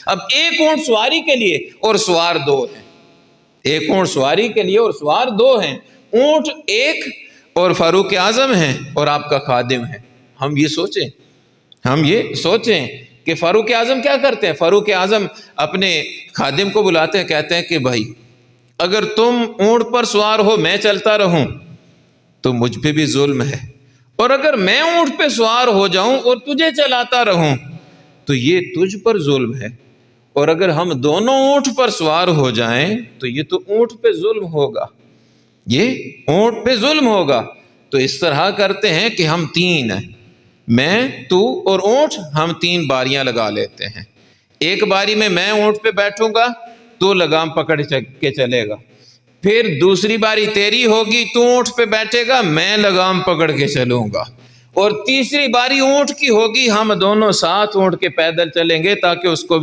اب ایک اونٹ سواری کے لیے اور سوار دو ہیں، ایک اونٹ سواری کے لیے اور سوار دو ہیں، اونٹ ایک اور فاروق اعظم ہیں اور آپ کا خادم ہے۔ ہم یہ سوچیں کہ فاروق اعظم کیا کرتے ہیں؟ فاروق اعظم اپنے خادم کو بلاتے ہیں، کہتے ہیں کہ بھائی اگر تم اونٹ پر سوار ہو میں چلتا رہوں تو مجھ پہ بھی ظلم ہے، اور اگر میں اونٹ پہ سوار ہو جاؤں اور تجھے چلاتا رہوں تو یہ تجھ پر ظلم ہے، اور اگر ہم دونوں اونٹ پر سوار ہو جائیں تو یہ تو اونٹ پہ ظلم ہوگا، یہ اونٹ پہ ظلم ہوگا۔ تو اس طرح کرتے ہیں کہ ہم تین ہیں، میں، تو اور اونٹ، ہم تین باریاں لگا لیتے ہیں، ایک باری میں اونٹ پہ بیٹھوں گا تو لگام پکڑ کے چلے گا، پھر دوسری باری تیری ہوگی تو اونٹ پہ بیٹھے گا، میں لگام پکڑ کے چلوں گا، اور تیسری باری اونٹ کی ہوگی، ہم دونوں ساتھ اونٹ کے پیدل چلیں گے تاکہ اس کو بھی